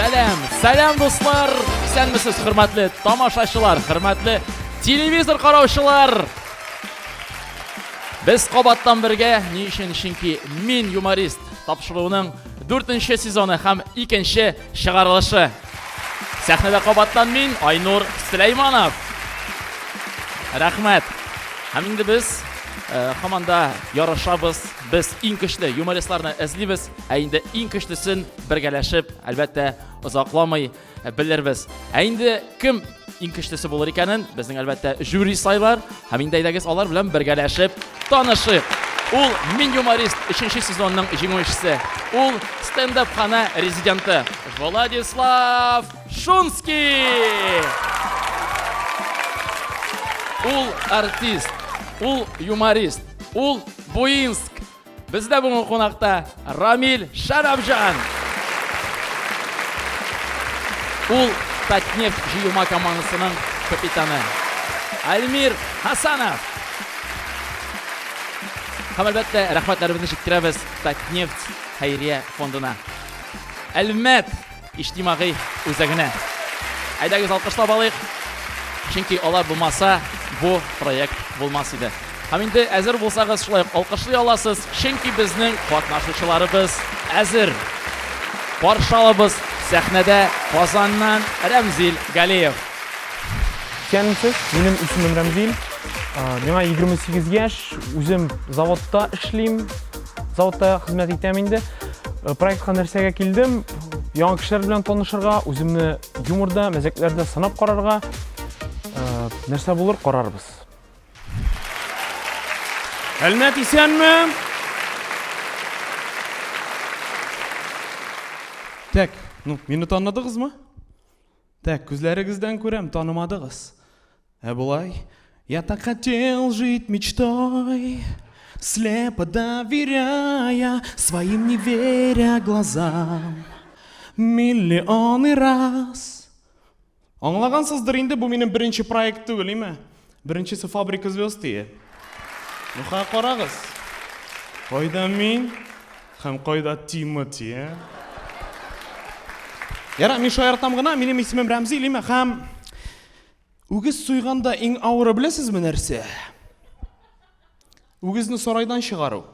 Сәлем достар, исәнмесез хөрмәтле тамашачылар, хөрмәтле телевизор караучылар. Без кабаттан бергә, ни өчен? Чөнки мин юморист тапшыруының 4нче сезоны һәм 2нче чыгарылышы. Сәхнәдә кабаттан мин, Айнур Сөләйманов. Рәхмәт. Һәм инде без команда ярышабыз. Без иң көчле юмористларны эзлибез, ә инде иң көчлесен бергәләшеп, әлбәттә, озакламый белербез. Ә инде кем иң көчлесе булыр икәнен безнең әлбәттә жюри сайлар, һәм инде әйдәгез алар белән бергәләшеп танышыйк. Ул мин юморист 3нче сезонның җиңүчесе. Ул стендап хана резиденты Владислав Шунский. Ул артист, ул юморист, ул Буинск. Бездә бүген кунакта Рамил Шарабжан. Ул Татнефть җыелма командасының капитаны Альмир Хасанов. Һәм әлбәттә рәхмәтләребезне җиткерәбез Татнефть хәйрия фондына. Әлмәт иҗтимагый үзәгенә. Әйдәгез алкышлап алыйк. Чөнки алар булмаса, бу проект булмас иде. Һәм инде әзер булсагыз, шулай алкышлый аласыз, чөнки безнең катнашучыларыбыз әзер. Баршалыбыз сәхнәдә Казаннан Рәмзил Галиев. Исәнмесез, минем исемем Рәмзил. Миңа 28 яшь, үзем заводта эшлим. Заводта хезмәт итәм инде. Проектка нәрсәгә килдем? Яңа кешеләр белән танышырга, үземне юморда, мәзәкләрдә сынап карарга. Нәрсә булыр карарбыз. Әлмәт исәнме? Так, мине таныдыгызмы? Так, күзләрегездән күрәм, танымадыгыз. Булай, я так хотел жить мечтой, слепо доверяя своим, не веря глазам, миллионы раз. Аңлагансыздыр инде, бу минем беренче проект түгел, име? Беренчесе Фабрика звезд. Нуха карагыз. Кайда мин? Һәм кайда Тимоти? Яра, мин шаяртам гына, минем исемем Рәмзил, име? Һәм үгез суйганда иң авыры беләсезме нәрсә? Үгезне сарайдан чыгару.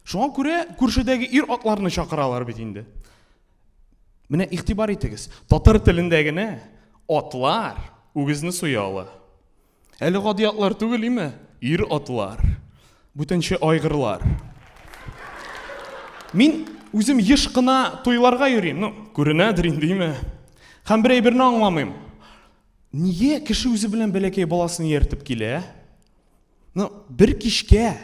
Шуңа күрә күршедәге ир атларны чакыралар бит инде. Менә игътибар итегез. Татар телендәгене атлар үгезне суялар. Әле гади атлар түгел, име? Ир атлар. Бүтәнче айгырлар. Мин үзем еш кына туйларга йөрим. Күренәдер инде, име? Һәм бер әйберне аңламыйм. Нигә кеше үзе белән бәләкәй баласын ияртеп килә? Бер кичкә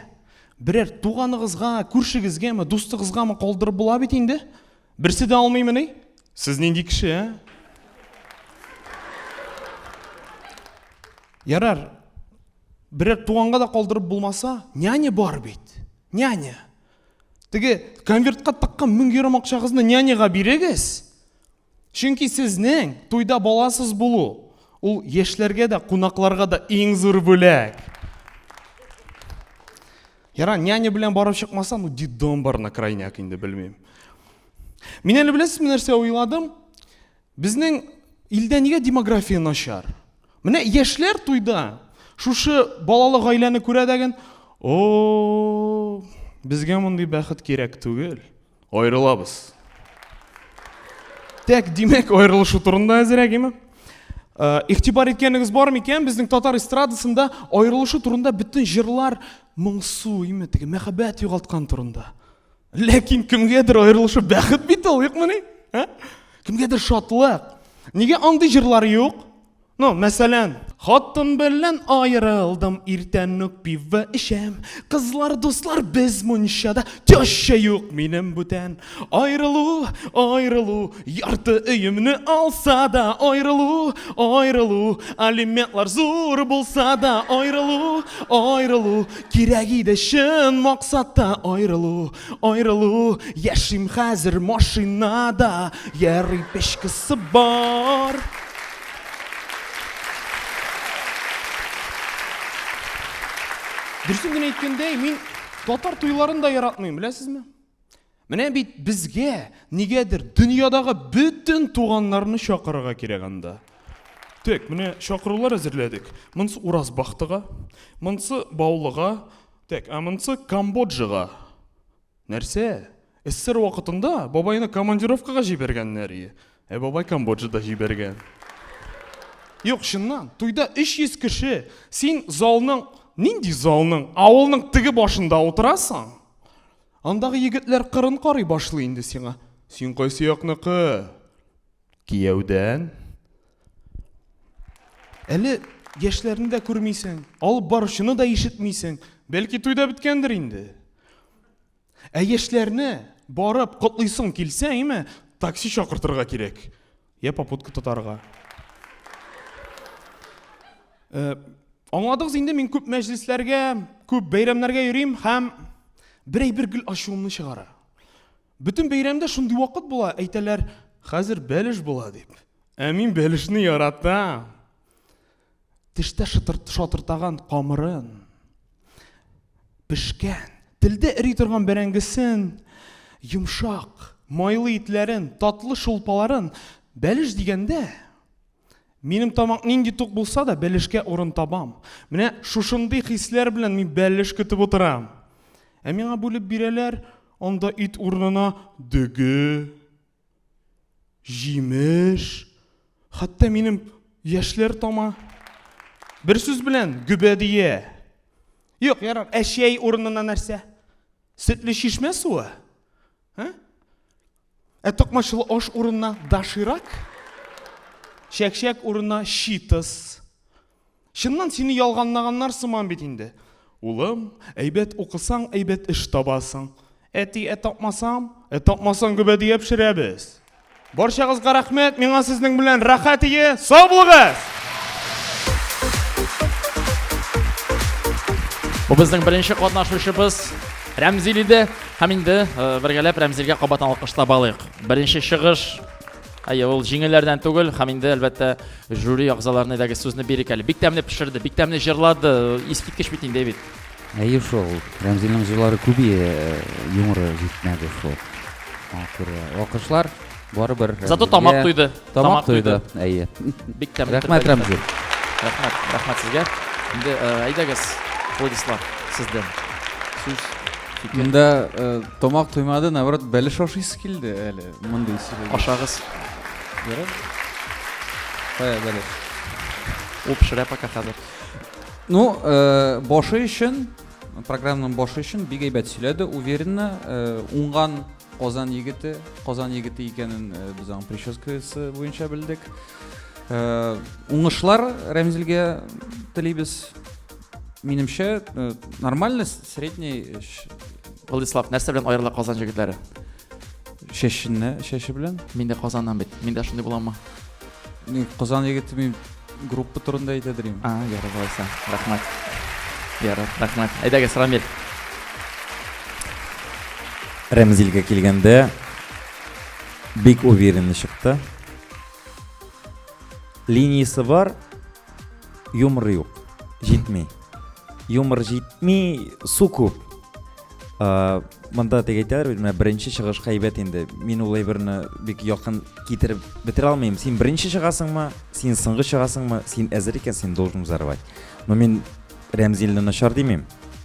берәр туганыгызга, күршегезгәме, дустыгызгамы калдырып була бит инде? Берсе дә алмыймыни? Сез нинди кеше? Ярар. Берәр туганга да калдырып булмаса, няня бар бит. Няня. Теге конвертка таккан 1000 сум акчагызны няняга бирегез. Чөнки сезнең туйда баласыз булу, ул яшьләргә дә, кунакларга да иң зур бүләк. Яра, няня белән барып чыкмаса, дидом бар на крайняк инде, белмим. Мин әле беләсезме нәрсә уйладым? Безнең илдә нигә демография начар? Менә яшьләр туйда шушы балалы гаиләне күрә дәген, безгә мондый бәхет кирәк түгел. Айрылабыз. Так, димәк, айрылышу турында әзрәк, име? Игътибар иткәнегез бар микән? Безнең татар эстрадасында айрылышу турында бүтән җырлар моңсу, име, теге мәхәббәт югалткан турында. Ләкин кемгәдер айрылышы бәхет бит ул, юкмыни? Кемгәдер шатлык. Нигә андый җырлар юк? Мәсәлән, хатын белән айрылдым, иртән үк пиво эчәм, кызлар, дуслар, без мунчада, теща юк минем бүтән. Айрылу, айрылу, ярты өемне алса да, айрылу, айрылу, алиментлар зур булса да, айрылу, айрылу, кирәк иде чын максатта, айрылу, айрылу, яшим хәзер машинада, ярый пешкесе бар. Дөресен генә әйткәндә, мин татар туйларын да яратмыйм, беләсезме? Менә бит безгә нигәдер дөньядагы бүтән туганнарны чакырырга кирәк анда. Тек, менә чакырулар әзерләдек. Монсы Уразбахтыга, монсы Баулыга, тек, монсы Камбоджага. Нәрсә? СССР вакытында бабайны командировкага җибәргәннәр. Бабай Камбоджада җибәргән. Юк, чыннан, туйда 300 кеше. Син залның, нинди залның, авылның теге башында утырасың. Андагы егетләр кырын карый башлый инде сиңа. Син кайсы якныкы? Кияүдән. Әле яшьләрне дә күрмисең, алып барышыны да ишетмисең. Бәлки туйда биткәндер инде. Яшьләрне барып котлыйсың килсә, такси чакыртырга кирәк. Попутка тотарга. Аңладыгыз инде, мин күп мәҗлесләргә, күп бәйрәмнәргә йөрим һәм бер гел ачуымны чыгара. Бүтән бәйрәмдә шундый вакыт була, әйтәләр, хәзер бәлеш була дип. Мин бәлешне яратам. Тиштә шатыртаган камырын, пешкән, телдә эри торган бәрәңгесен, йомшак, майлы итләрен, татлы шулпаларын, бәлеш дигәндә, минем тамак нинди тук булса да бәлешкә урын табам. Менә шушындый хисләр белән мин бәлеш көтеп утырам. Миңа бүлеп бирәләр, анда ит урынына дөге, җимеш, хәтта минем яшьләр тама. Бер сүз белән гүбәдия. Юк, ярар, әшәй урынына нәрсә? Сөтле чишмә суы? Токмачлы аш урынына даширак? Шәкшәк урынына читыс. Шыннан сине ялганлаганнар сыман бит инде. Улым, әйбәт укысаң, әйбәт эш табасың. Әти тапмасаң гүбәдия пешерәбез. Барчагызга рәхмәт, миңа сезнең белән рәхәт ие, сау булыгыз. Бу безнең беренче катнашучыбыз Рәмзил иде. Һәм инде бергәләп Рәмзилгә кабат алкышлап алыйк. Беренче чыгыш ул җиңелләрдән түгел, һәм инде әлбәттә жюри агзаларына дәге сүзне бирик әле. Бик тәмле пешерде, бик тәмле җырлады. Искиткеч бит инде бит. Шул, Рәмзилнең җырлары күбие, юморы җитмәде шул. Алкышлар барыбер. Зато тамак туйды. Тамак туйды. Бик тәмле. Рәхмәт, Рәмзил. Рәхмәт сезгә. Инде әйдәгез, Владислав, сездән сүз. Инде тамак туймады, наоборот, бәлеш ашыйсы килде әле. Мондый сөйләгән. Ашагыз. Ярар. Кая бәлеш? Ул пешерә пока хәзер. Башы өчен, программаның башы өчен бик әйбәт сөйләде, уверенно, уңган Казан егете икәнен без аның прическасы буенча белдек. Уңышлар Рәмзилгә телибез. Минемчә, нормально, средний. Владислав, нәрсә белән аерыла Казан җегетләре? Шәше белән? Мин дә Казаннан бит. Мин дә шундый буламмы? Казан егете мин группа турында әйтәдерим. Ярар булса. Рәхмәт. Ярар, рәхмәт. Әйдәгез, Рамил. Рәмзилгә килгәндә бик уверенный чыкты. Линиясы бар, юмор юк. Җитми. Юмор җитми, су күп. Монда тегәйтәләр, менә беренче чыгышка әйбәт инде. Мин ул әйберне бик якын китереп бетерә алмыйм. Син беренче чыгасыңмы, син соңгы чыгасыңмы, син әзер икән, син должен взорвать. Но мин Рәмзилне начар димим.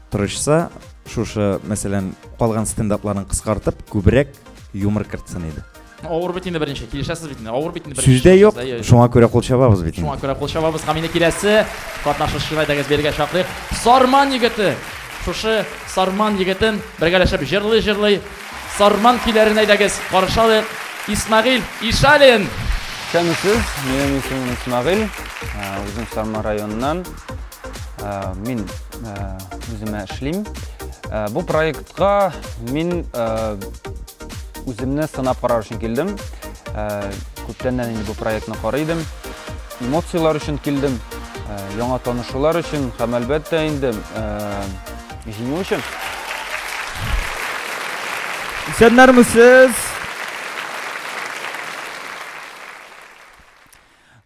Тырышса, шушы, мәсәлән, калган стендапларын кыскартып, күбрәк юмор кертсен иде. Авыр бит инде беренче. Килешәсез бит инде. Авыр бит инде беренче. Сүздә юк. Шуңа күрә кул чабабыз бит инде. Шуңа күрә кул чабабыз. Һәм инде киләсе катнашучыны әйдәгез бергә чакырыйк. Сарман егете. Шушы Сарман егетен бергәләшеп җырлый. Сарман киләрен әйдәгез каршылык. Исмагыйль Ишалин. Кәмсез, минем исемем Исмагыйль. Үзем Сарман районыннан. Мин үземә эшлим. Бу проектка мин үземне сынап карар өчен килдем. Күптәннән инде бу проектны карыйдым. Эмоциялар өчен килдем. Яңа танышулар өчен һәм әлбәттә инде җиңү өчен. Исәннәрмесез?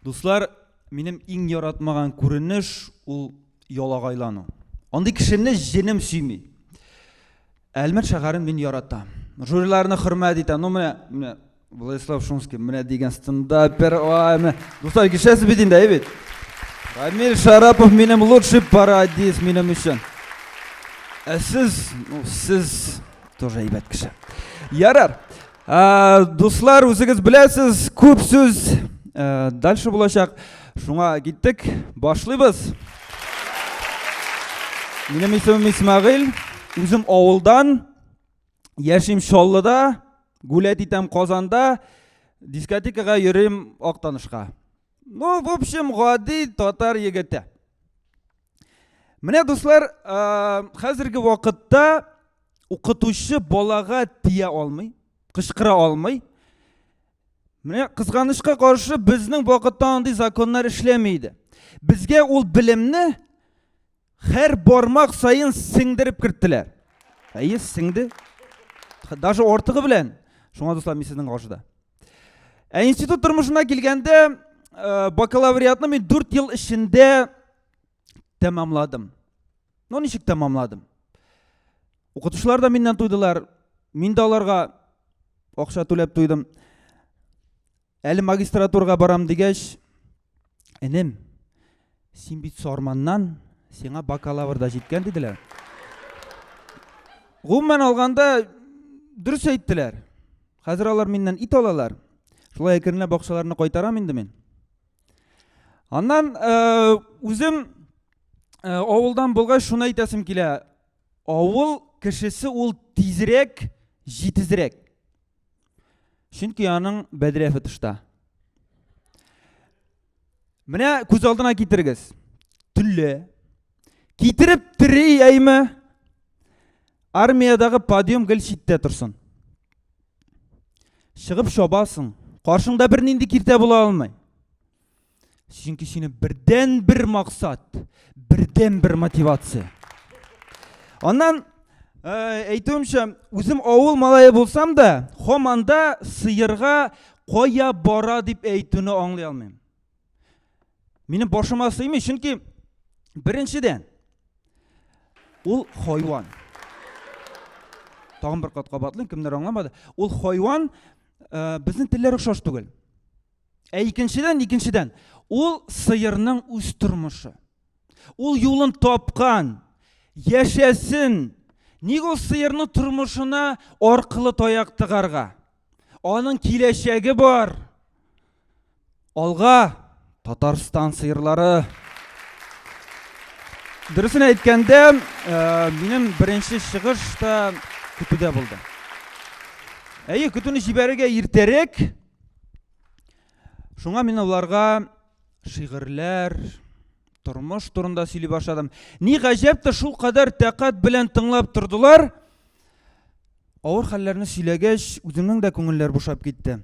Дуслар, минем иң яратмаган күренеш ул ялагайлану. Андый кешене җенем сөйми. Әлмәт шәһәрен мин яратам. Жюриларны хөрмәт итәм. Ну менә Владислав Шумский менә дигән стендапер. Ой, менә дуслар кешәсе бит инде, бит. Рамил Шарапов минем лучший пародист минем өчен. Сез тоже әйбәт кеше. Ярар. Дуслар, үзегез беләсез, күп сүз дальше булачак. Шуңа киттек, башлыйбыз. Минем исемем Исмагыйль, үзем авылдан, яшим Шоллыда, гулять итәм Казанда, дискотекага йөрим Актанышка. Ну, в общем, гади татар егете. Менә дуслар, хәзерге вакытта укытучы балага тия алмый, кычкыра алмый. Менә кызганычка каршы безнең вакытта андый законнар эшләмәйди. Безгә ул билемне һәр бармак сайын сеңдереп керттеләр. Әйе, сеңде. Даже ортыгы белән. Шуңа дуслар, мин сезнең каршыда. Институт тормышына килгәндә, бакалавриатны мин 4 ел эчендә тәмамладым. Ну, ничек тәмамладым? Укытучылар да миннән туйдылар. Мин дә аларга акча түләп туйдым. Әле магистратурага барам дигәч, энем, син бит Сарманнан, сиңа бакалаврда җиткән диделәр. Гомумән алганда дөрес әйттеләр. Хәзер алар миннән ит алалар. Шулай әкренләп акчаларны кайтарам инде мин. Аннан үзем авылдан булгач шуны әйтәсем килә. Авыл кешесе ул тизрәк, җитезрәк. Чөнки аның бәдрәфе тышта. Менә күз алдына китерегез. Түлле. Китереп тири әйме? Армиядагы подъем гел читтә торсын. Чыгып шабасың. Каршыңда бер нинди киртә була алмый. Чөнки сине бердән бер максат, бердән бер мотивация. Аннан әйтүемчә, үзем авыл малае булсам да, һаманда сыерга кая бара дип әйтүне аңлый алмыйм. Минем башыма сыймый, чөнки беренчедән ул хайван. Тагын бер кат кабатлыйм, кемнәр аңламады. Ул хайван безнең телләр охшаш түгел. Икенчедән, ул сыерның үз тормышы. Ул юлын тапкан, яшәсен. Ник ул сыерның тормышына аркылы таяк тыгарга? Аның киләчәге бар. Алга Татарстан сыерлары. Дөресен әйткәндә, минем беренче чыгыш та көтүдә булды. Әйе, көтүне җибәрергә иртәрәк. Шуңа мин уларга шигырьләр, тормыш турында сөйли башладым. Ни гаҗәптер, шул кадәр тәкать белән тыңлап тордылар. Авыр хәлләрне сөйләгәч, үземнең дә күңелләр бушап китте.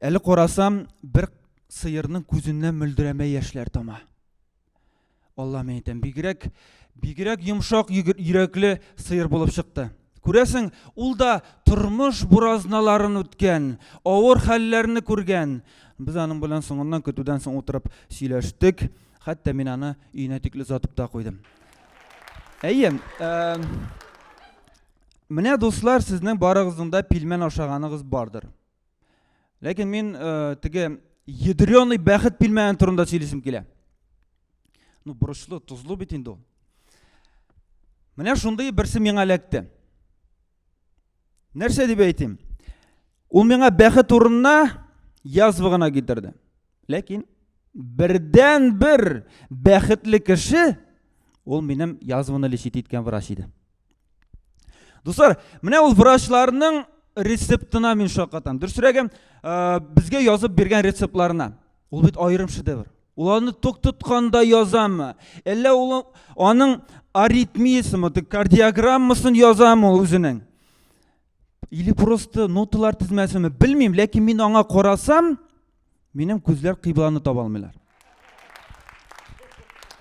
Әле карасам, бер сыерның күзеннән мөлдерәмә яшьләр тама. Алла мен әйтәм, бигрәк йомшак йөрәкле сыер булып чыкты. Күрәсең, ул да тормыш буразналарын үткән, авыр хәлләрне күргән. Без аның белән соңыннан көтүдән соң утырып сөйләштек. Хәтта мин аны өенә тикле затып та куйдым. Әйе, менә дуслар, сезнең барыгызның да пилмән ашаганыгыз бардыр. Ләкин мин теге ядреный бәхет пилмәне турында сөйлисем килә. Ну, бурычлы, тузлы бит инде ул. Менә шундый берсе миңа эләкте. Нәрсә дип әйтим? Ул миңа бәхет урынына язвыгына китерде. Ләкин бердән бер бәхетле кеше ул минем язвыны лечит иткән врач иде. Дуслар, менә ул врачларның рецептына мин шаккатам. Дөресрәге, безгә язып биргән рецептларына. Ул бит аерым шедевр. Ул аны ток тотканда язамы? Әллә ул аның аритмиясымы, кардиограммасын язамы ул үзенең? Или просто ноталар тизмәсеме? Белмим, ләкин мин аңа карасам, минем күзләр кыйбланы таба алмыйлар.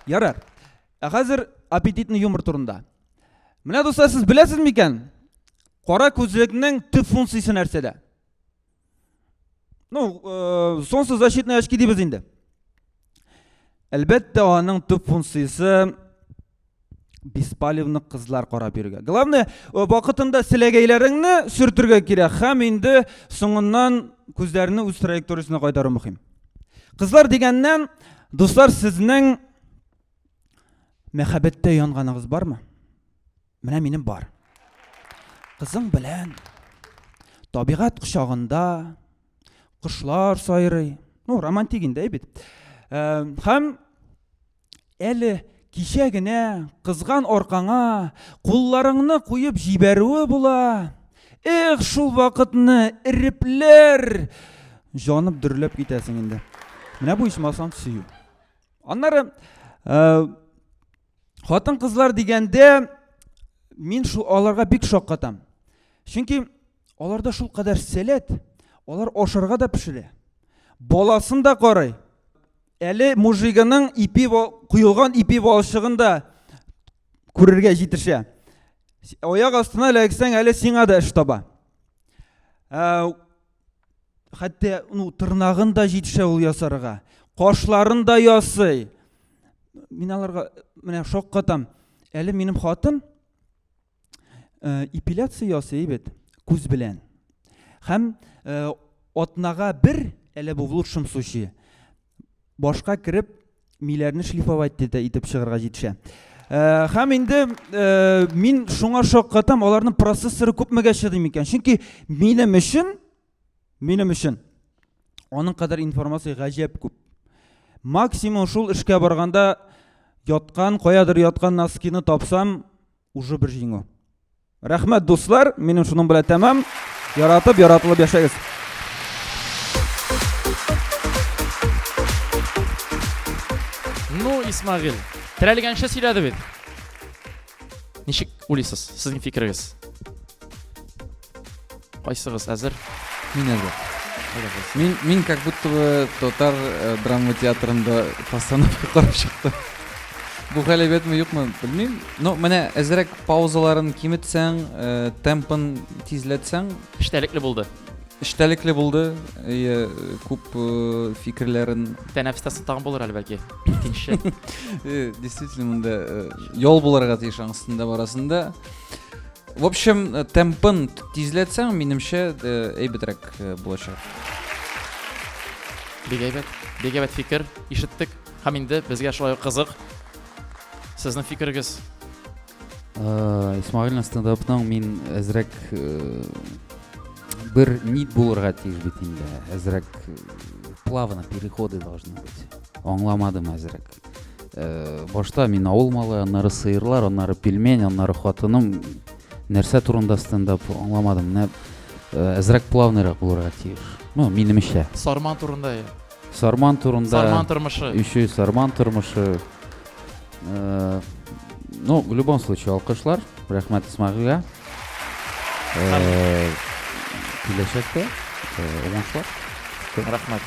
Ярар. Хәзер аппетитный юмор турында. Менә дуслар, сез беләсез микән? Кара күзлекнең төп функциясе нәрсәдә? Ну, солнцезащитные очки дибез инде. Әлбәттә, аның төп функциясе беспалевны кызлар карап йөргә. Главное, вакытында силәгәйләреңне сүртергә кирәк һәм инде соңыннан күзләрне үз траекториясына кайтару мөһим. Кызлар дигәннән, дуслар, сезнең мәхәббәттә янганыгыз бармы? Менә минем бар. Кызың белән табигать кочагында кошлар сайрый. Романтик инде бит. Һәм әле кичә генә кызган аркаңа кулларыңны куеп җибәрүе була. Эх, шул вакытны ирепләр җанып дөрләп китәсең инде. Менә бу исмасан сөю. Аннары хатын кызлар дигәндә мин шул аларга бик шаккатам. Чөнки аларда шул кадәр сәләт, алар ашарга да пешерә. Баласын да карый. Әле мужигының куелган ипи балчыгын да күрергә җитешә. Аяк астына эләксәң, әле сиңа да эш таба. Хәтта тырнагын да җитешә ул ясарга. Кашларын да ясый. Мин аларга менә шаккатам. Әле минем хатын эпиляция ясый бит күз белән. Һәм атнага бер, әле бу в лучшем случае, башка кирип миләрне шлифовать итеп чыгарга җитешә. Һәм инде мин шуңа шаккатам, аларның процессоры күпмегә чыдый микән? Чөнки минем өчен аның кадәр информация гаҗәп күп. Максимум шул эшкә барганда яткан, каядыр яткан носкины тапсам, уже бер җиңү. Рәхмәт, дуслар, минем шуның белән тәмам. Яратып, яратылып яшәгез. Ну, Исмагил, терәлгәнчә сөйләде бит. Ничек уйлыйсыз? Сезнең фикерегез? Кайсыгыз әзер? Мин әзер. Мин как будто бы татар драма театрында постановка карап чыктым. Бу хәлебетме юкмы белмим. Но менә әзрәк паузаларын киметсәң, темпын тизләтсәң, эштәлекле булды. Күп фикерләрен Тәнәфестәсен тагын булыр әле бәлки. Икенче. Действительно монда yol буларга тиеш аңсында барасында. В общем, темпын тизләтсәң, минемчә әйбәтрәк булачак. Бик әйбәт фикер ишеттек. Һәм инде безгә шулай кызык. Сезнең фикерегез? Исмагыйльның стендапның мин әзрәк бер нит булырга тиеш бит инде. Әзрәк плавно переходы должны быть. Аңламадым әзрәк. Башта мин авыл малы, аннары сыерлар, аннары пельмень, аннары хатыным. Нәрсә турында стендап аңламадым. Әзрәк плавнырак булырга тиеш. Минемчә. Сарман турында. Сарман тормышы. Еще и сарман тормышы. Ну, в любом случае, алкышлар. Рәхмәт Исмагыйльгә. Киләчәктә уңышлар. Рәхмәт.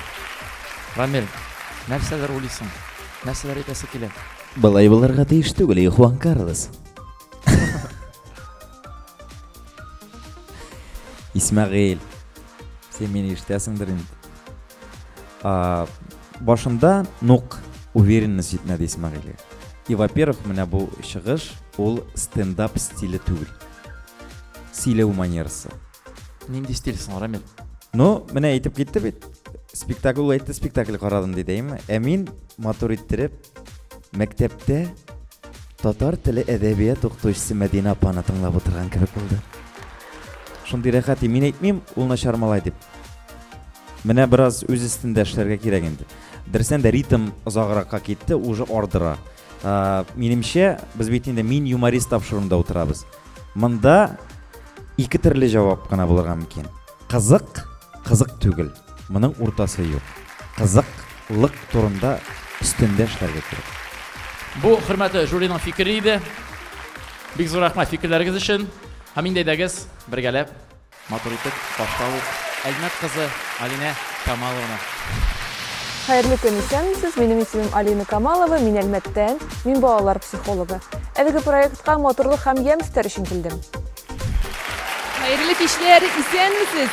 Рамил, нәрсәләр уйлыйсың? Нәрсәләр әйтәсе килә? Былай булырга тиеш түгел, Хуан Карлос. Исмагыйль, сен мені ишетәсеңдер инде. Башында нук уверенность җитмәде Исмагыйльгә. И, во-первых, менә бу чыгыш ул стендап стиле түгел. Сөйләү манерасы. Нинди стиль соң, Рамил? Ну, менә әйтеп китте бит. Спектакль әйтте, спектакль карадым диде, әйме? Мин матур иттереп мәктәптә татар теле әдәбият укытучысы Мәдинә апаны тыңлап утырган кебек булды. Шундый рәхәт, мин әйтмим, ул начар малай дип. Менә бераз үз өстендә эшләргә кирәк инде. Дөресен дә ритм озагракка китте, уже ардыра. Минемчә, без бит инде мин юморист тапшыруында утырабыз. Монда ике төрле җавап кына булырга мөмкин. Кызык түгел. Моның уртасы юк. Кызыклык турында өстендә эшләргә кирәк. Бу хөрмәтле жюриның фикере иде. Бик зур рәхмәт фикерләрегез өчен. Һәм инде әйдәгез, бергәләп матур итеп башлау Әлмәт кызы Алина Камаловна. Хәерле көн исәнмесез. Минем исемем Алина Камалова, мин Әлмәттән, мин балалар психологы. Әлеге проектка матурлык һәм ямьстәр өчен килдем. Хәерле кичләр, исәнмесез.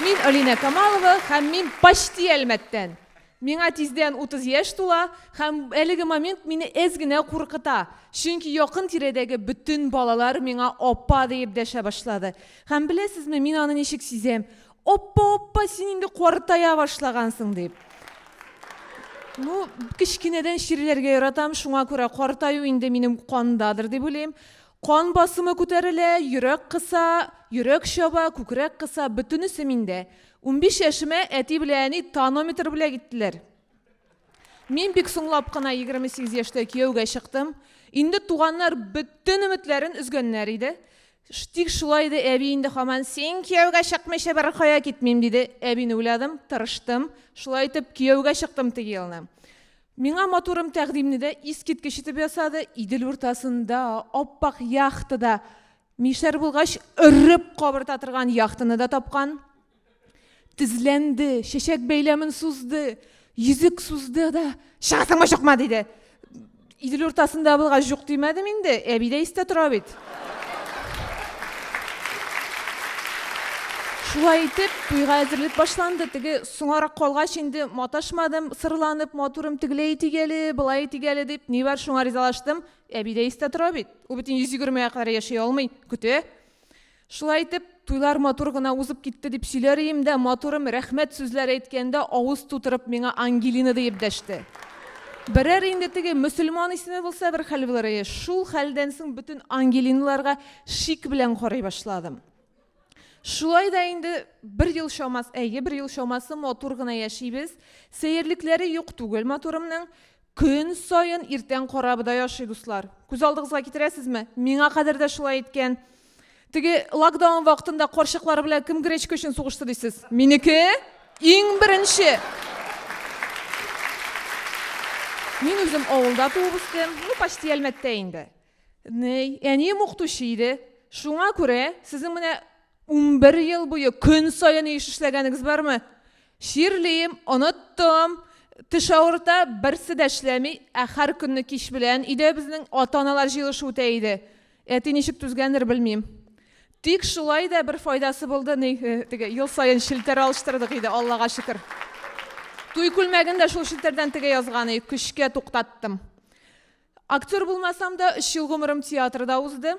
Мин Алина Камалова һәм мин почти Әлмәттән. Миңа тизден 30 яш тула, һәм әлеге момент мине әзгенә куркыта. Чөнки якын тирәдәге bütün балалар миңа оппа дип дәшә башлады. Һәм беләсезме, мин аны ничек сизәм? Оппа, син инде картая башлагансың дип. Ну, кичкенәдән ширләргә яратам, шуңа күрә картаю инде минем кандадыр дип уйлыйм. Кан басымы күтәрелә, йөрәк кыса, йөрәк чаба, күкрәк кыса, бөтенесе миндә. 15 яшыма әти белән тонометр белән киттеләр. Мин бик соңлап кына 28 яшьтә кияүгә чыктым. Инде туганнар bütün өметләрен үзгәннәр иде. Тик шулай да әби инде һаман син кияүгә чыкмыйча бер кая китмим диде. Әбине уйладым, тырыштым. Шулай итеп кияүгә чыктым теге елны. Миңа матурым тәкъдимне дә искиткеч итеп ясады. Идел уртасында, оппак яхтада мишәр булгач өреп кабырта торган яхтаны да тапкан. Тизләнде, шешек бәйләмен сузды, йөзек сузды да, шагасыңма чыкма диде. Идел уртасында булгач юк димәдем инде, әби дә истә тора бит. Шулай итеп, туйга әзерлек башланды. Теге соңарак калгач инде маташмадым, сырланып, матурым тигеләй тигәле, былай тигәле дип, ни бар шуңа ризалаштым. Әби дә истә тора бит. Ул бит 120-гә кадәр яши алмый, көтә. Шулай итеп, туйлар матур гына узып китте дип сөйләрим дә, матурым рәхмәт сүзләр әйткәндә авыз тутырып миңа Ангелина дип дәште. Берәр инде теге мөселман исеме булса бер хәл булыр. Шул хәлдән соң bütün Ангелиналарга шик белән карый башладым. Шулай да инде бер ел шамасы матур гына яшибез. Сәерлекләре юк түгел матурымның. Көн сайын иртән карабыда яшый дуслар. Күз алдыгызга китерәсезме? Миңа кадәр дә шулай иткән. Теге локдаун вакытында карчыклар белән кем гречка өчен сугышты дисез? Минеке иң беренче. Мин үзем авылда туып үстем, почти Әлмәттә инде. Әнием укытучы иде. Шуңа күрә сезнең менә 11 ел буе көн сайын эш эшләгәнегез бармы? Ширлейм, оныттым. Теш авырта, берсе дә эшләми, һәр көнне кич белән өйдә безнең ата-аналар җыелышы үтә иде. Әти ничек түзгәндер белмим. Тик шулай да бер файдасы булды. Теге ел сайын шилтер алыштырдык иде, Аллага шөкер. Туй күлмәгендә шул шилтердән теге язганы көчкә туктаттым. Актер булмасам да 3 ел гомерем театрда узды.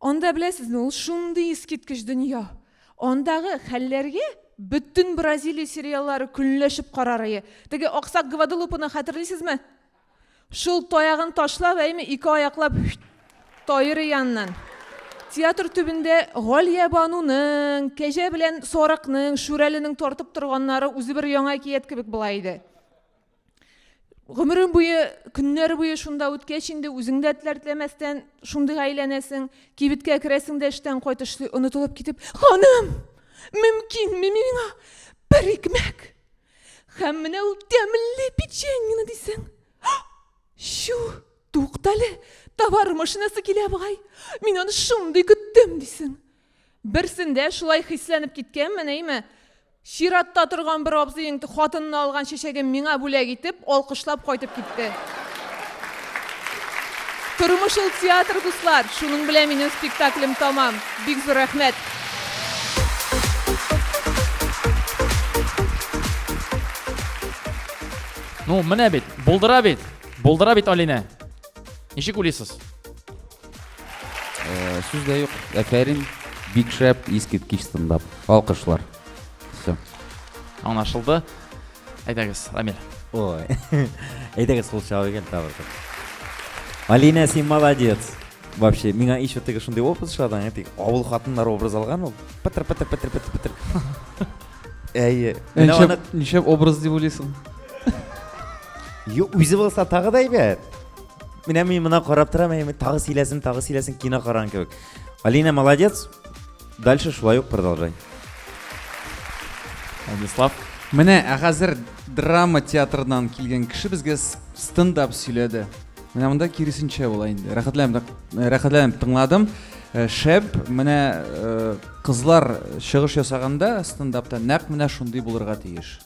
Анда беләсезме, ул шундый искиткеч дөнья. Андагы хәлләргә bütün Бразилия сериаллары күнләшеп карарые. Теге Аксак Гваделупаны хәтерлисезме? Шул таягын ташлап, әйме 2 аяклап тайыры яннан. Театр төбендә Галия Бануның, Кәҗә белән Сарыкның, Шүрәленең тартып торганнары үзе бер яңа кият кебек була иде. Гомерем буе, көннәр буе шунда үткәч инде үзеңдә теләмәстән шундый әйләнәсең, кибеткә керәсең дә эштән кайтышлый онытылып китеп, "Ханым, мөмкинме миңа бер икмәк? Һәм менә ул тәмле печеньене дисең." Шу, туктале, товар машинасы килә бугай. Мин аны шундый көттем дисең. Берсендә шулай хисләнеп киткәнмен, әйме? Ширатта торган бер абзыйың хатынны алган чәчәген миңа бүләк итеп, алкышлап кайтып китте. Тормышыл театр дуслар, шуның белән минем спектаклем тамам. Бик зур рәхмәт. Ну, менә бит, булдыра бит Алина. Ничек уйлыйсыз? Сүз дә юк. Әфәрин, бик шәп, искиткеч стендап. Алкышлар. Все. Аңлашылды. Әйдәгез, Рамил. Ой, әйдәгез кул чабып кел тагы. Алина, син молодец. Вообще, миңа еще теге шундый опыт шадан, теге авыл хатыннар образ алган ул. Пытыр. Әйе. Ничек образ дип уйлыйсың? Ю, үзе булса тагы да әйбәт. Мин мына карап торам, тагы сөйләсен кино караган кебек. Алина, молодец. Дальше шулай ук продолжай. Владислав. Менә хәзер драма театрдан килгән кеше безгә стендап сөйләде. Менә монда киресенчә була инде. Рәхәтләнеп тыңладым. Шәп, менә кызлар чыгыш ясаганда стендапта нәкъ менә шундый булырга тиеш.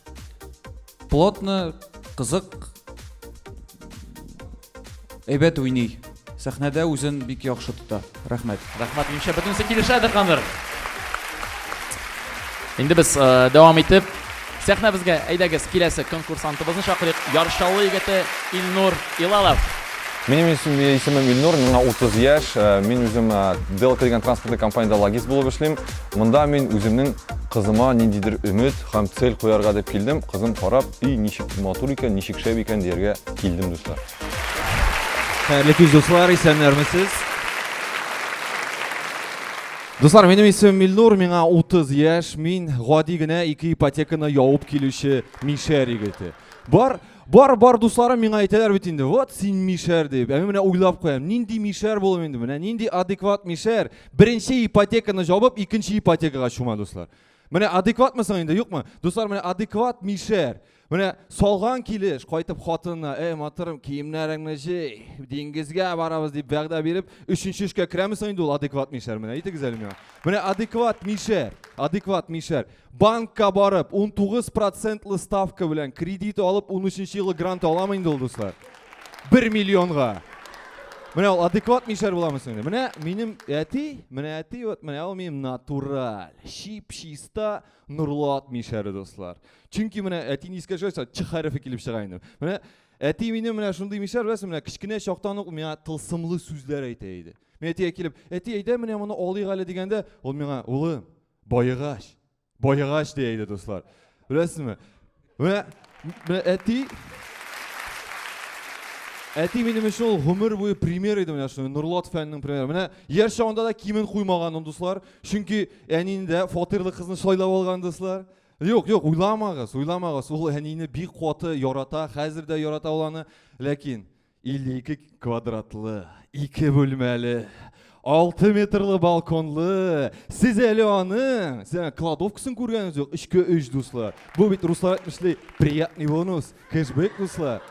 Плотно, кызык, әйбәт уйный. Сәхнәдә үзен бик яхшы тота. Рәхмәт. Рәхмәт, иншә бөтенесе килешәдер хәзер. Инде без дәвам итеп Сәхнәбезгә әйдәгез киләсе конкурсантыбызны шакырыйк. Ярышчалы егете Илнур Илалов. Benim ismim Ilnur, миңа 30 яшь. Мен үзем Delco деген транспортлы компанияда логист булып эшлим. Монда мен үземнең кызыма ниндидер өмет һәм цель куярга дип килдем. Кызым карап, "И ничек матур икән, ничек шәп икән" дияргә килдем, дуслар. Хәерле кич дуслар, исәннәрмесез? Дуслар, минем исемем Илнур, миңа 30 яшь. Мин гади генә 2 ипотеканы явып килүче Мишәр егете. Бар дусларым миңа әйтәләр бит инде. Вот син Мишәр дип. Мен менә уйлап куям, нинди Мишәр булам инде менә, нинди адекват Мишәр. Беренче ипотеканы җабып, икенче ипотекага чума дуслар. Менә адекватмысың инде, юкмы? Дуслар, менә адекват Мишәр. Менә салган килеш, кайтып хатынына, матырым, киемнәреңне җый, диңгезгә барабыз дип вәгъдә биреп, 3нче эшкә керәмесең инде ул адекват Мишәр менә. Әйтегез әле миңа. Менә адекват Мишәр. Банкка барып, 19% ставка белән кредит алып, 13нче елы грант аламы инде ул дуслар. 1 миллионга. Менә ул адекват Мишәр буламысың инде. Менә минем әти, вот менә ул минем натураль, чиста Нурлат Мишәре дуслар. Чөнки менә әти искә җойса, ч хәрефе килеп чыга инде. Менә әти минем менә шундый Мишәр беләсең, менә кичкенә чактан ук миңа тылсымлы сүзләр әйтә иде. Мен әтигә килеп, әти әйдә менә моны алыйк әле дигәндә, ул миңа, улым, байыгач дия иде дуслар. Беләсезме? Менә әти минем өчен ул гомер буе пример иде менә шуны, Нурлат фәннең примеры. Менә яр чагында да кимен куймаган дуслар. Чөнки әнине фатирлы кызны шайлап алган дуслар. Юк, уйламагыз. Ул әнине бик каты ярата, хәзер дә ярата уланы, ләкин 52 квадратлы, 2 бүлмәле, 6 метрлы балконлы, сез әле аның, сен кладовкасын күргәнегез юк, 3-3 дуслар. Бу бит руслар әйтмешли, приятный бонус, кэшбэк дуслар.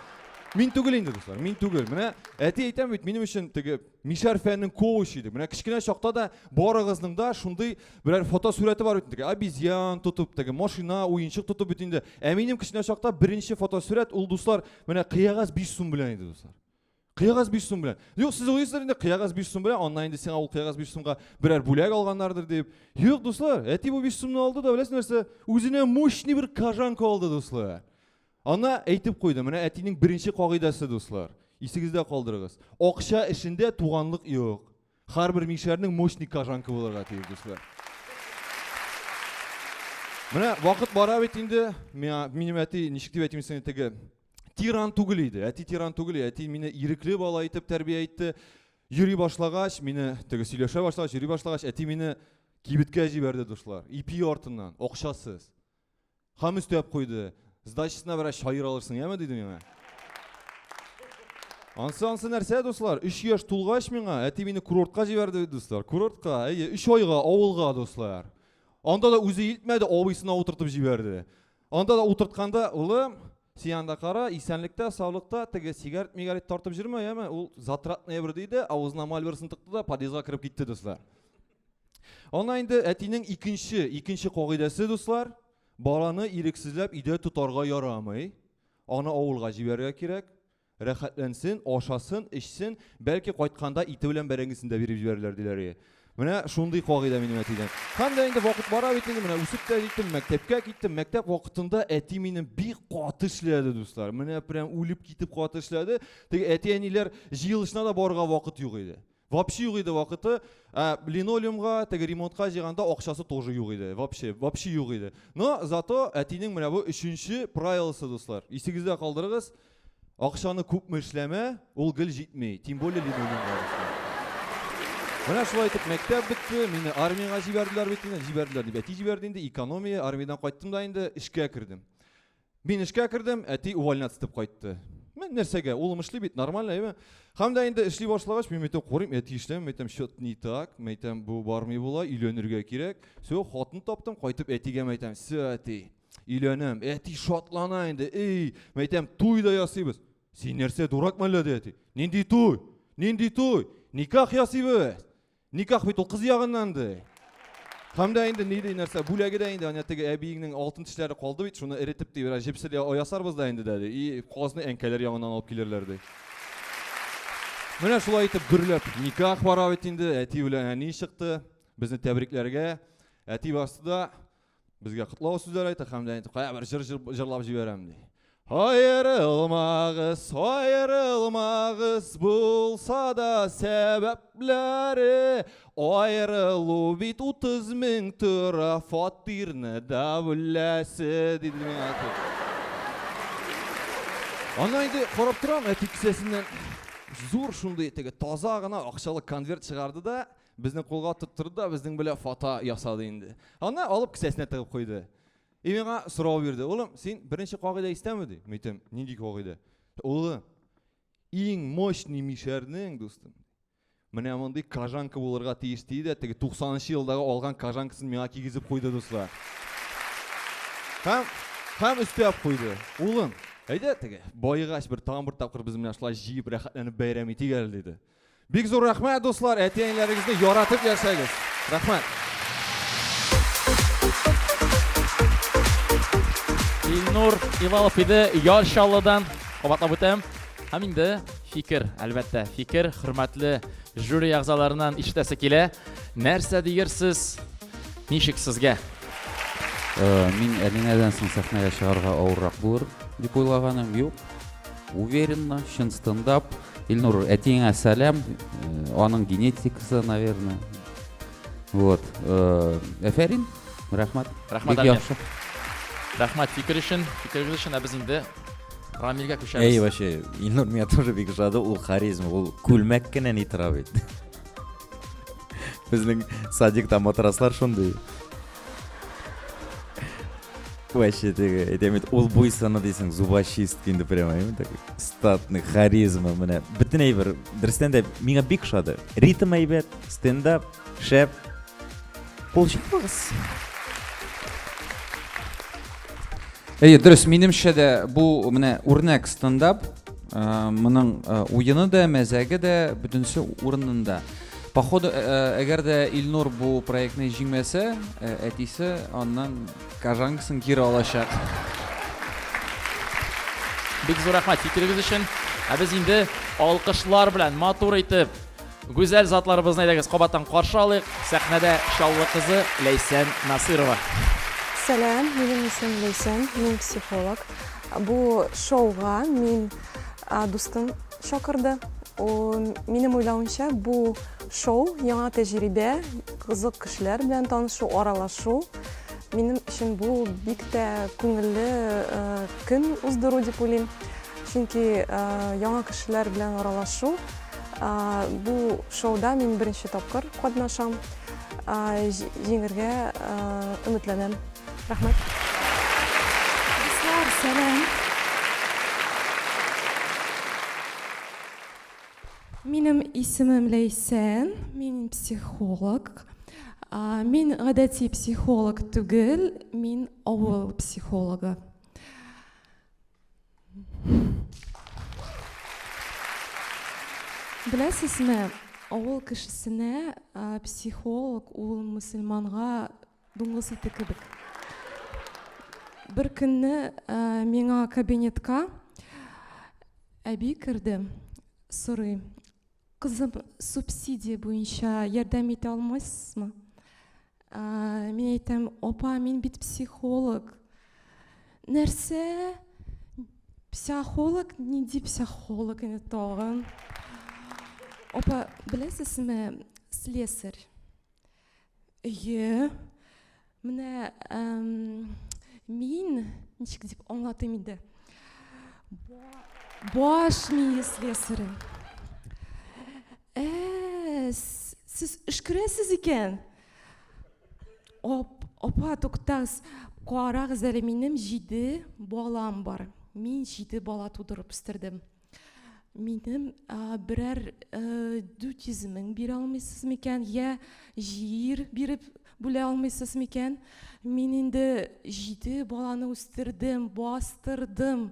Мин түгел инде дуслар, мин түгел. Менә әти әйтәм бит, минем өчен теге Мишәр фәннең коуч иде. Менә кичкенә чакта да барыгызның да шундый берәр фото сурәте бар бит. Обезьян тотып, теге машина, уенчык тотып бит инде. Ә минем кичкенә чакта беренче фото сурәт ул дуслар, менә кыягаз 5 сум белән иде дуслар. Кыягаз 5 сум белән. Юк, сез уйлыйсыздар инде кыягаз 5 сум белән, аннан инде сиңа ул кыягаз 5 сумга берәр бүләк алганнардыр дип. Юк дуслар, әти бу 5 сумны алды да, беләсез нәрсә? Үзенә мощный бер кажанка алды дуслар. Ана әйтеп куйды, менә әтинең беренче кагыйдасы дуслар. Исегездә калдырыгыз. Акча эшендә туганлык юк. Һәрбер Мишәрнең мощный кажанка булырга тиеш дуслар. Менә вакыт бара бит инде, минем әти ничек дип әйтим сине теге тиран түгел иде. Әти тиран түгел, әти мине ирекле бала итеп тәрбия итте. Йөри башлагач, мине теге сөйләшә башлагач, йөри башлагач, әти мине кибеткә җибәрде дуслар. Ипи артыннан, акчасыз. Һәм өстәп куйды. Сдачасына берәр шайыр алырсың, яме диде миңа. Ансы нәрсә дуслар? 3 яшь тулгач миңа әти мине курортка җибәрде дуслар. Курортка, 3 айга авылга дуслар. Анда да үзе илтмәде, абыйсына утыртып җибәрде. Анда да утыртканда, улым, син анда кара, исәнлектә, саулыкта, теге сигарет тартып җөрмә, яме? Ул затратная бер диде, авызына мальберсын тыкты да подъездга кирип китте дуслар. Ана инде әтинең икенче кагыйдасы дуслар. Баланы ирексезләп идә тутарга ярамый. Аны авылга җибәрергә кирәк. Рәхәтләнсен, ашасын, эчсен, бәлки кайтканда ите белән бәрәңгесен дә биреп җибәрерләр диләр. Менә шундый кагыйдә минем әтидән. Һәм дә инде вакыт бара бит инде, менә үсеп тә җиттем, мәктәпкә киттем. Мәктәп вакытында әти минем бик каты эшләде дуслар. Менә прям үлеп китеп каты эшләде. Теге әти-әниләр җыелышына да барырга вакыт юк иде. Вообще юк иде вакыты. Линолеумга, теге ремонтка җыйганда акчасы тоже юк иде. Вообще юк иде. Но зато әтинең менә бу 3нче правиласы дуслар. Исегездә калдырыгыз. Акчаны күпме эшләмә, ул гел җитмәй. Тем более линолеумга. Менә шулай итеп мәктәп бетте, мине армиягә җибәрделәр бит инде, дип әти җибәрде инде, экономия, армиядан кайттым да инде эшкә кирдем. Мин эшкә кирдем, әти увольняться итеп кайтты. Мен нәрсәгә, улым эшли бит, нормально, әйме? Һәм дә инде эшли башлагач, мин әйтәм, корыйм, әти эшләм, әйтәм, счет не так, әйтәм, бу бармый була, өйләнергә кирәк. Всё, хатын таптым, кайтып әтигә әйтәм, "Всё, әти, өйләнәм." Әти шатлана инде. "Эй, әйтәм, туй да ясыйбыз." "Син нәрсә, дуракмы әллә?" диде әти. "Нинди туй? Нинди туй? Никах ясыйбыз." Никах бит ул кыз ягыннан ди. Һәм дә инде нинди нәрсә, бүләге дә инде, аны теге әбиеңнең алтын тешләре калды бит, шуны эретеп ди, бераз җепсел ясарбыз да инде дә. И казны әнкәләр ягыннан алып килерләр ди. Менә шулай итеп гөрләп никах бара бит инде, әти белән әни чыкты. Безне тәбрикләргә. Әти басты да Bizga qutlov so'zlar aytib, hamda aytib, qaya bir jırlab jiberam dey. Ayrılmağız bulsa da sebepleri ayrılı bit 30.000 tura fattirni da bullasi dedi men aytib. Anaydı qarab turam etik sesinden zo'r shunday tege tozagina aqshalı konvert chiqardi da bizni qo'lga tuttirdi da bizning bilan foto yasadi endi. Ana olib kisesine tig'ib qo'ydi. Menga so'rov berdi. O'g'lim, sen birinchi qoida istamidi? Men aytdim, "Nega qoida?" O'g'lim, eng moshniy misharning do'stim. Mana bunday kajanka bo'larga tegishli edi. Tege 90-yildagi olgan kajankasini menga kiygizib qo'ydi do'stlar. Ham üstüp qo'ydi. O'g'lim, ayda tege boyig'ash bir tag'in bir taqir biz bilan shular jiyib rahatlanib bayram etigel dedi. Bek zo'r rahmat do'stlar, aytganlaringizni yoratib yashaysiz. Rahmat. İlnur İvalov idi Yoshshallodan qabatlab o'tam. Ham endi fikr, albatta, fikr hurmatli jüri a'zolaridan eshitasa kela. Narsa deyirsiz? Nishik sizga? Мен Әлинәдән соң сәхнәгә чыгарга авыррак булыр дип уйлаганым юк. Уверенно, чын стендап. Илнур, әтиңә сәлам. Аның генетикасы, наверное. Вот. Әфәрин, рәхмәт. Рәхмәт Бик яхшы. Рахмат fikir үшін біз енді Рамилге көшеміз. Ey вообще, Илнур меня тоже бик жады, ул харизма, ул күлмәккенә ни тора бит. Безнең садикта матраслар шундый. Вообще, әйтәм, ул буйсаны дисең, зубочистка инде прямо, так статный харизма, менә бөтен әйбер. Дөрестән дә миңа бик шады. Ритм әйбәт, стендап, шәп. Получилось. Дөрес, минемчә дә бу менә үрнәк стендап, моның уены да, мәзәге дә бөтенсе урынында. Походу, әгәр дә Илнур бу проектны җиңмәсә, әтисе аннан кажанкасын кире алачак. Бик зур рахмат фикерегез өчен. Без инде алкышлар белән матур итеп гүзәл затларыбызны әйдәгез кабаттан каршы алыйк. Сәхнәдә Шаллы кызы Ләйсән Насырова. Сәлам, минем исем Ләйсән, мин психолог. Бу шоуга мин дустым чакырды. Минем уйлавымча, бу шоу яңа тәҗрибә, кызык кешеләр белән танышу, аралашу. Минем өчен бу бик тә күңелле көн уздыру дип уйлыйм. Чөнки яңа кешеләр белән аралашу. Бу шоуда мин беренче тапкыр катнашам. Җиңәргә өметләнәм. Рахмат. Сәлам. Минем исемем Ләйсән, мин психолог. Мин гадәти психолог түгел, мин авыл психологы. Беләсезме, авыл кешесенә психолог ул мөселманга дуңгыз ите кебек. Бер көнне миңа кабинетка әби керде, сорый. Кызым, субсидия буенча ярдәм итә алмассызмы? Мин әйтәм, опа, мин бит психолог. Нәрсә? Психолог? Нинди психолог инде тагын? Опа, беләсезме, слесарь. Менә мин ничек дип аңлатыйм инде. Баш мие слесаре. Сез эш күрәсез икән? Опа, туктагыз, карагыз әле, минем 7 балам бар. Мин 7 бала тудырып үстердем. Минем берәр 400 мең бирә алмыйсыз микән? Я җир биреп бүлә алмыйсыз микән? Мин инде 7 баланы үстердем, бастырдым.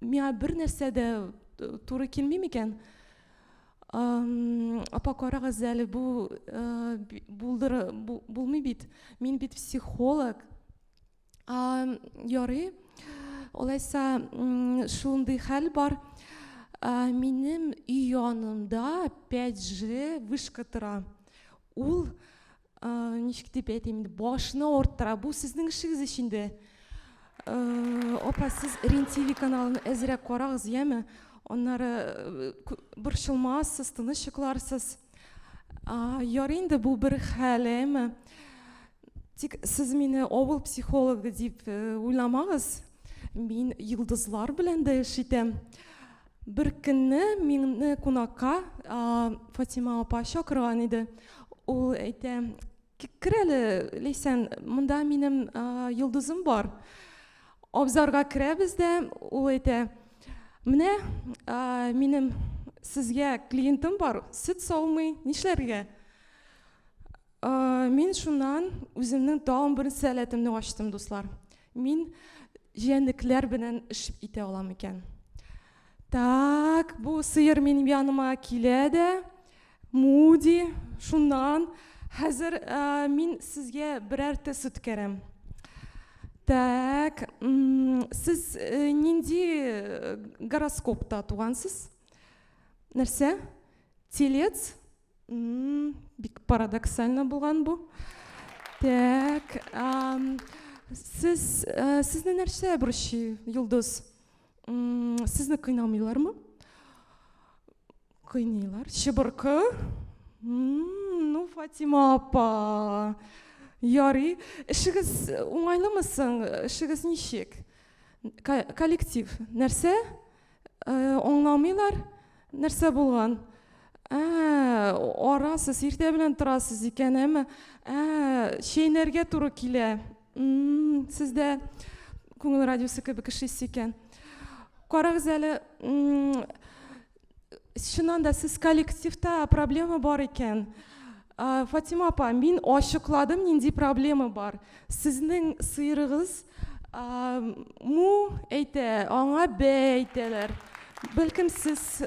Миңа бер нәрсә дә туры килми микән? Апа, карагыз әле, бу булмый бит. Мин бит психолог. Ярый. Олайса шундый хәл бар. Минем үй янымда 5G вышка тора. Ул ничек дип әйтим инде, башны авырттыра. Бу сезнең эшегез ичинде. Апа, сез Рен-ТВ каналын әзрәк карагыз, яме? Аннары борчылмассыз, тыныч йокларсыз. Ярый инде, бу бер хәл, әме? Тик сез мине авыл психологы дип уйламагыз. Мин йолдызлар белән дә эш итәм. Бер көнне мине кунакка Фатима апа чакырган иде. Ул әйтә, кер әле, Ләйсән, монда минем йолдызым бар. Абзарга керәбез дә, ул әйтә, менә минем сезгә клиентым бар, сөт саумый, нишләргә? Мин шуннан үземнең тагын бер сәләтемне ачтым, дуслар. Мин җәнлекләр белән эш итә алам икән. Так, бу сыер минем яныма килә дә, Муди, шуннан, хәзер мин сезгә берәр сөт керәм. Так, сез нинди гороскопта тугансыз? Нәрсә? Телец? Бик парадоксально булган бу. Так, сезне нәрсә бурчый, Йолдыз? Сезне кыйнамыйлармы? Кыйныйлар. Чыбыркы? Ну, Фатима апа. Ярый. Эшегез уңайлымы соң? Эшегез ничек? Коллектив. Нәрсә? Аңламыйлар? Нәрсә булган? Арасыз, иртә белән торасыз икән, әме? Чәйнәргә туры килә. Сездә күңел радиосы кебек эшлисез икән. Карагыз әле, чыннан да сез коллективта проблема бар икән. Фатима апа, мин ачыкладым, нинди проблема бар. Сезнең сыерыгыз му әйтә, аңа бә әйтәләр. Бәлкем сез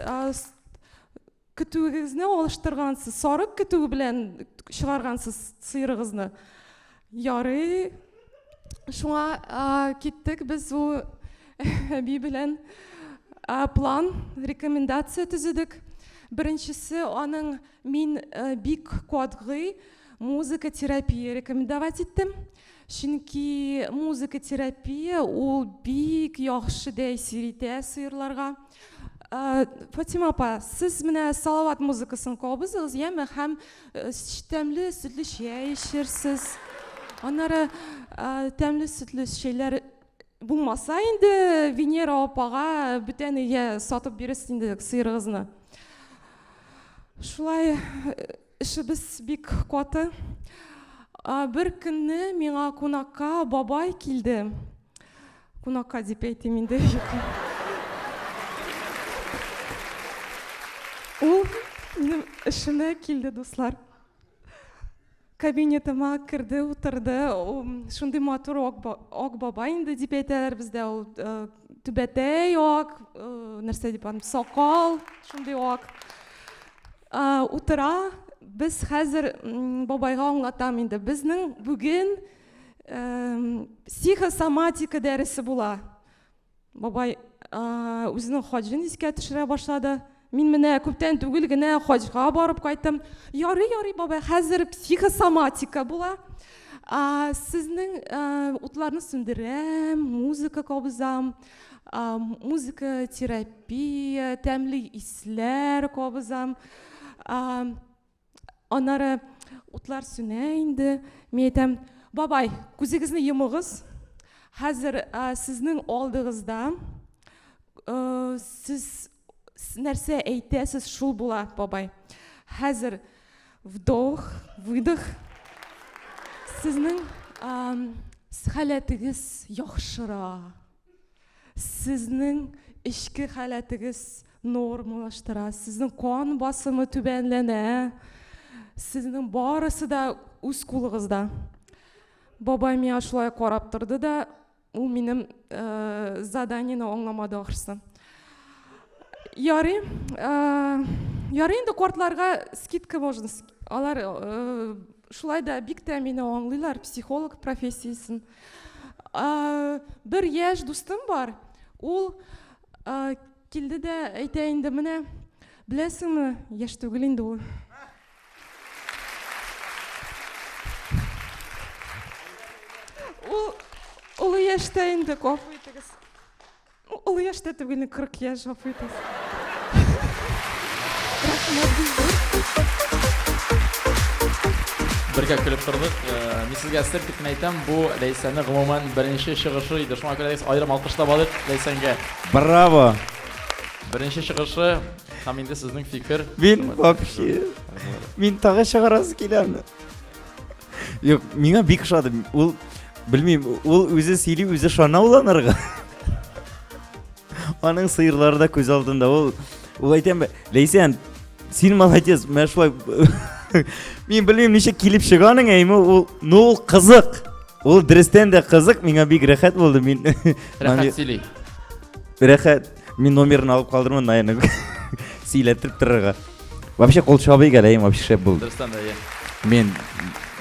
көтүегезне алыштыргансыз, сарык көтүге белән чыгаргансыз сыерыгызны. Ярый. Шуңа киттек без ул әби белән план, рекомендация төзедек. Беренчесе, аның мин бик катгый музыка терапия рекомендовать иттем. Чөнки музыка терапия ул бик яхшы тәэсир итә сыерларга. Фатима апа, сез менә салават музыкасын кабызыгыз, яме, һәм тәмле сөтле чәй эчерсез. Аннары тәмле сөтле чәйләр булмаса инде Венера апага бүтән өйгә сатып бирәсез инде сыерыгызны. Шулай эшебез бик каты. Бер көнне миңа кунакка бабай килде. Кунакка дип әйтим инде. Ул минем эшемә килде, дуслар. Кабинетыма кирде, утырды. Шундый матур ак бабай инде дип әйтәләр бездә. Ул түбәтәй ак, нәрсә дип аны, сакал, шундый ак. Утыра, без хәзер бабайга аңлатам инде. Безнең бүген психосоматика дәресе була. Бабай үзенең хаҗын искә төшерә башлады. Мин менә күптән түгел генә хаҗга барып кайттым. Ярый, бабай, хәзер психосоматика була. Сезнең утларны сүндерәм, музыка кабызам, музыка терапия, тәмле исләр кабызам. Аннары утлар сүнә инде. Мин әйтәм, бабай, күзегезне йомыгыз. Хәзер сезнең алдыгызда сез нәрсә әйтәсез, шул була, бабай. Хәзер вдох, выдох. Сезнең хәләтегез яхшыра. Сезнең эчке хәләтегез нормалаштыра. Сезнең кан басымы түбәнләнә. Сезнең барысы да үз кулыгызда. Бабай миңа шулай карап торды да, ул минем заданиене аңламады ахрысы. Ярый инде картларга скидка можно. Алар шулай да бик тә мине аңлыйлар, психолог профессиясын. Бер яшь дустым бар. Ул килде дә әйтә инде, менә беләсеңме, яшь түгел инде ул. Улы яшьтә инде, гафу итегез. Улы яшьтә түгел, 40 яшь, гафу итегез. Бірге күліп тұрдық. Мен сізге әсір кеткен айтам, бұл Лейсәнні ғымуман бірінші шығышы еді. Шуңа көрәдегіз айрым алқыштап алып Лейсәнге. Браво! Бірінші шығышы, һәм енді сіздің фикір. Мен вообще, мен тағы шығарасы келемін. Yok, миңа бик ұшады. Ол, білмеймін, ол өзі сейлей, өзі шана оланырға. Аның сыйырлары да көз алдында. Ол айтам, Лейсән, сен молодец, мен шулай... Мен білмеймін, неше келіп шығаның әймі, ол қызық. Ол дірістен де қызық, миңа бик рәхәт болды. Рәхәт сейлей. Рәхәт, мен номерін алып қалдырмын, айны сейлеттіріп тұрырға. Вообще, қол шабай кәлейім, вообще шәп болды. Дұрыстан да, е. Мен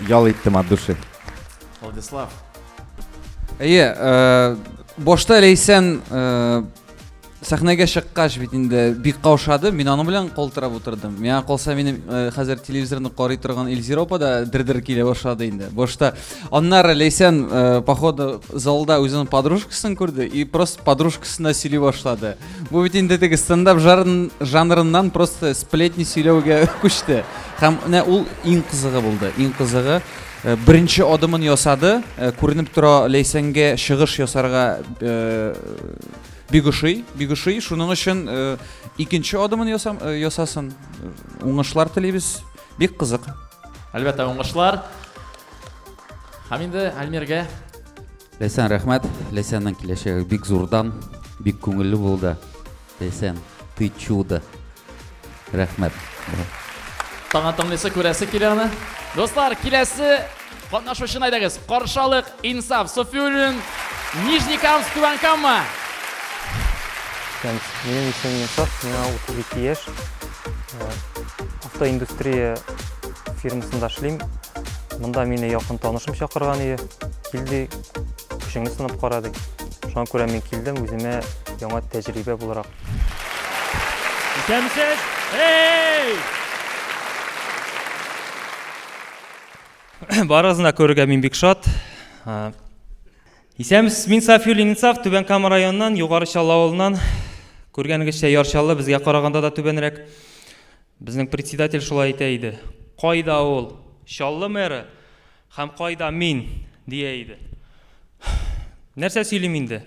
ял еттім от души. Владислав. Бошта Лейсән сәхнәгә шыққаш бит инде бик каушады. Мин аны белән калтырап утырдым. Миңа калса минем хәзер телевизорны карый торган Эльзира апа да дер-дер килә башлады инде. Башта аннары Лейсән походу залда үзенең подружкасын күрде и просто подружкасына сөйли башлады. Бу бит инде теге стендап жанрыннан просто сплетни сөйләүгә күчте. Һәм ул иң кызыгы булды. Иң кызыгы Birinci adımını yasadı, көрініп тұра Лейсәнгә шығыш ясарга бигышый, шуның үшін икенче адымын ясасын. Уңышлар телибез, бик кызык. Әлбәттә уңышлар. Һәм инде Әлмиргә. Лейсән, рәхмәт. Лейсәннең киләчәге бик зурдан, бик күңелле булды. Лейсән, ты чудо. Рәхмәт. Таңа тыңлыйсы күрәсе килә аны. Достар, киләсе катнашучыны әйдәгез. Каршалык, Инсаф, Софиуллин, Нижнекамск, Түбәнкама. Менің исемім Инсаф, миңа 32 яш. Автоиндустрия фирмасында эшлим. Мында мені якын танышым чакырган ие. Килди, күшеңне сынап карадык. Шуңа күрә мин килдем, үземә яңа тәҗрибә буларак. Исәнмесез? Эй! Барыгызны күрергә мин бик шат. Исәмез, мин Софиуллин Инсаф, Түбәнкама районынан, Югары Чаллы авылынан. Күргәнегезчә Ярчаллы безгә караганда да түбәнрәк. Безнең председатель шулай әйтә иде. Кайда ул? Чаллы мэры һәм кайда мин дия иде. Нәрсә сөйлим инде?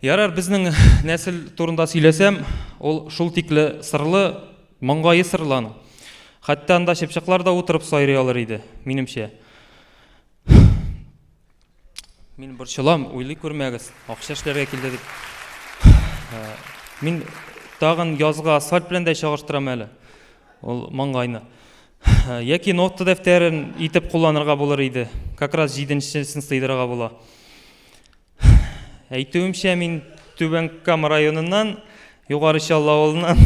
Ярар, безнең нәсел турында сөйләсәм, ул шул тикле сырлы, маңгайы сырланы. Хәтта анда чыпчыклар да утырып сайрый алыр иде, минемчә. Мин борчылам, уйлый күрмәгез, акча эшләргә килде дип. Мин тагын язга асфальт белән дә чагыштырам әле. Ул маңгайны. Яки нота дәфтәрен итеп кулланырга булыр иде. Как раз 7-сен сыйдырырга була. Әйтүемчә, мин Түбәнкама районыннан, Югары Чаллы авылыннан.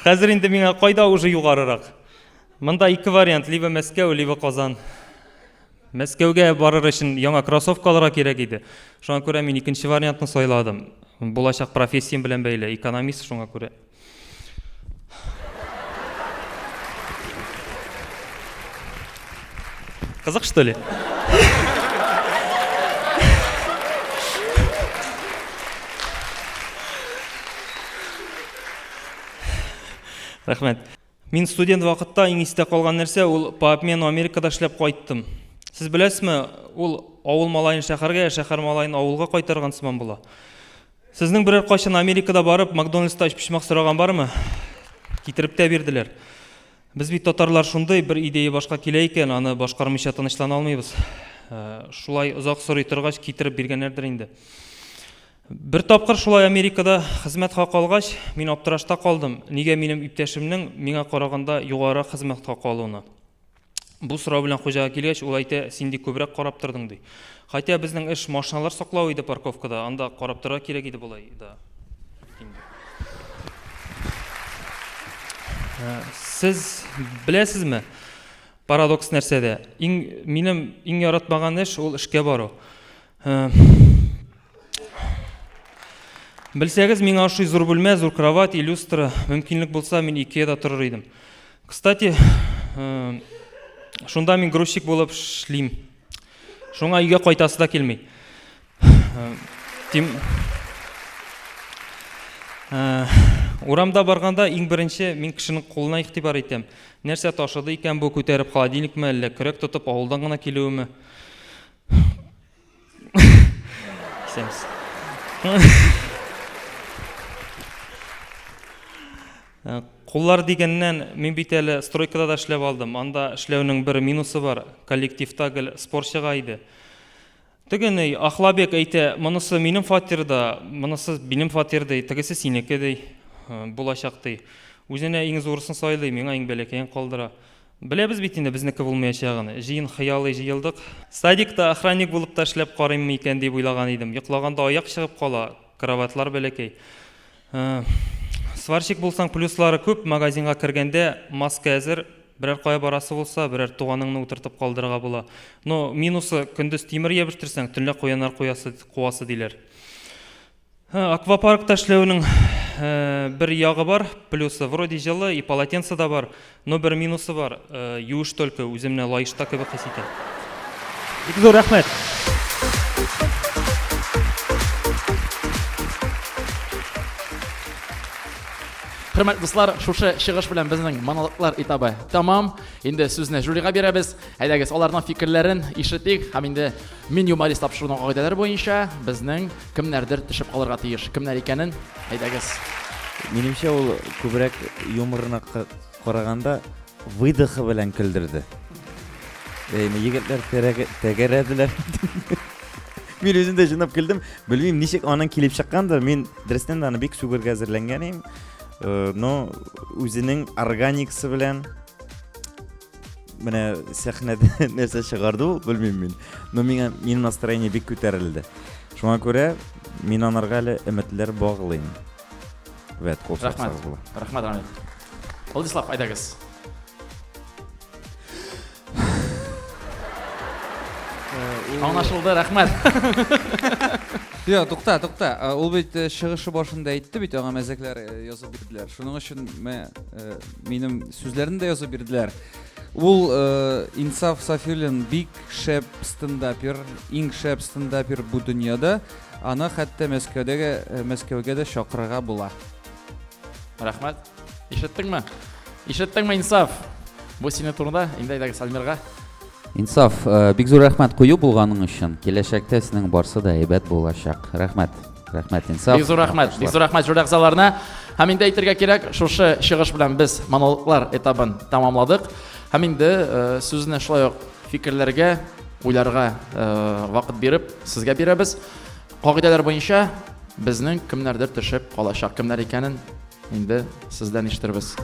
Хәзер инде миңа кайда уже югарырак. Монда ике вариант, либо Мәскәү, либо Казан. Мәскәүгә барыр өчен яңа кроссовкаларга кирәк иде. Шуңа күрә мин икенче вариантны сайладым. Булачак профессиям белән бәйле, экономист шуңа күрә. Кызык, что ли? Рәхмәт. Мин студент вакытта иң истә калган нәрсә, ул по обмену Америкада эшләп кайттым. Сез беләсезме, ул авыл малайын шәһәргә, шәһәр малайын авылга кайтарган сыман була. Сезнең берәр кайчан Америкада барып, Макдональдста пишмак сораган бармы? Китереп тә бирделәр. Без бит татарлар шундый бер идея башка килә икән, аны башкармыйча тынычлана алмыйбыз. Шулай озак сорый торгач китереп биргәннәрдер инде. Бер тапкыр шулай Америкада хезмәт хакы алгач, мин аптырашта калдым. Нигә минем иптәшемнең миңа караганда югары хезмәт хакы алуына? Бу сорау белән хуҗага килгәч, ул әйтә, син ди күбрәк карап тордың ди. Хәтта безнең эш машиналар саклау иде парковкада, анда карап торырга кирәк иде булай да. Сез беләсезме? Парадокс нәрсәдә? Минем иң яратмаган эш ул эшкә бару. Белсәгез, миңа ошый зур бүлмә, зур кровать, люстра, мөмкинлек булса, мин Икеада торыр идем. Кстати, Шунда мин грузчик булып эшлим. Шуңа өйгә кайтасы да килми. Урамда барганда иң беренче мин кешенең кулына игътибар итәм. Нәрсә ташыды икән бу, күтәреп холодильникме, әллә көрәк тотып авылдан гына килүеме? Исәмсез. Куллар дигәннән мин бит әле стройкада да эшләп алдым. Анда эшләүнең бер минусы бар. Коллективта гел спортчыга иде. Тегене Ахлабек әйтә, монысы минем фатирда, монысы минем фатирда, тегесе синеке ди, булачак ди. Үзенә иң зурысын сайлый, миңа иң бәләкәен калдыра. Беләбез бит инде безнеке булмаячагын. Җыен хыялый җыелдык. Садикта охранник булып та эшләп карыйммы икән дип уйлаган идем. Йоклаганда аяк чыгып кала, кроватлар бәләкәй. Сварщик булсаң плюслары күп, магазинга кергәндә маска әзер, берәр кая барасы булса, берәр туганыңны утыртып калдырырга була. Но минусы көндез тимер ябыштырсаң, төнлә куяннар куасы диләр. Аквапаркта эшләүнең бер ягы бар, плюсы вроде җылы, и полотенце да бар, но бер минусы бар. Юеш только үземне лаешта кебек хис итәм. Бик зур рәхмәт. Хөрмәтле дуслар, шушы чыгыш белән безнең монологлар этабы тамам. Инде сүзне жюрига бирәбез. Әйдәгез, аларның фикерләрен ишетик. Һәм инде мин юморист тапшыруның кагыйдәләре буенча безнең кемнәрдер төшеп калырга тиеш. Кемнәр икәнен әйдәгез. Минемчә ул күбрәк юморына караганда выдохы белән көлдерде. Егетләр тәгәрәделәр. Мин үзем дә җыйнап килдем. Белмим ничек аның килеп чыккандыр. Мин дөрестән дә аны бик сүгергә әзерләнгән идем. Но үзенең органиксы белән менә сәхнәдә нәрсә чыгарды ул, белмим мин. Но минем настроение бик күтәрелде. Шуңа күрә мин анарга әле өметләр баглыйм. Вәт, кул саксагыз була. Рәхмәт, Рамил. Владислав, әйдәгез. Аңлашылды, рәхмәт. Я, тукта. Ул бит чыгышы башында әйтте бит, аңа мәзәкләр язып бирделәр. Шуның өчен минем сүзләрне дә язып бирделәр. Ул Инсаф Сафиуллин бик шәп стендапер, иң шәп стендапер бу дөньяда. Аны хәтта Мәскәүгә дә чакырырга була. Рәхмәт. Ишеттеңме? Ишеттеңме, Инсаф? Бу синең турында, инде әйдәгез Альмирга. Инсаф, бик зур рәхмәт кую булганың өчен. Киләчәктә сезнең барсы да әйбәт булачак. Рәхмәт. Рәхмәт, Инсаф. Бик зур рәхмәт. Бик зур рәхмәт жюри әгъзаларына. Һәм инде әйтергә кирәк, шушы чыгыш белән без монологлар этабын тамамладык. Һәм инде сүзне шулай ук фикерләргә, уйларга вакыт биреп, сезгә бирәбез. Кагыйдәләр буенча безнең кемнәрдер төшеп калачак, кемнәр икәнен инде сездән ишетербез.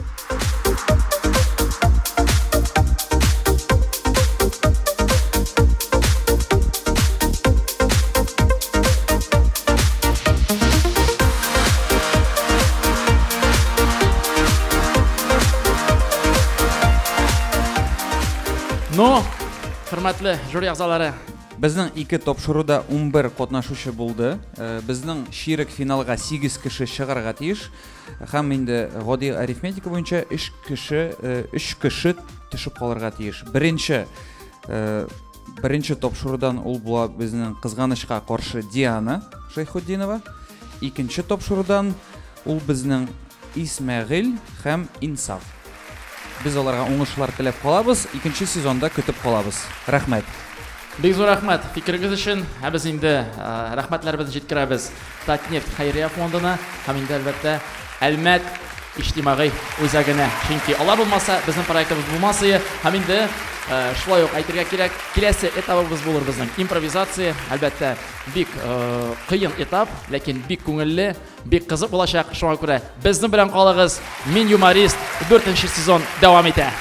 Ну, хөрмәтле жюри әгъзалары, Безнең 2 тапшыруда 11 катнашучы булды. Безнең ширек финалга 8 кеше чыгарга тиеш. Һәм инде гади арифметика буенча 3 кеше төшеп калырга тиеш. Беренче тапшырудан ул була безнең кызганычка каршы Диана Шайхутдинова. Икенче тапшырудан ул безнең Исмәгыйль һәм Инсаф. Без аларга уңышлар теләп калабыз. Икенче сезонда көтеп калабыз. Рәхмәт. Бик зур рәхмәт фикерегез өчен. Без инде рәхмәтләребезне җиткерәбез Татнефть хәйрия фондына һәм инде әлбәттә Әлмәт иҗтимагый үзәгенә. Чөнки алар булмаса, безнең проектыбыз булмас иде. Һәм инде шулай ук әйтергә кирәк, киләсе этабыбыз булыр безнең импровизация. Әлбәттә бик кыен этап, ләкин бик күңелле, бик кызык булачак. Шуңа күрә безнең белән калыгыз. Мин юморист 4нче сезон дәвам итә.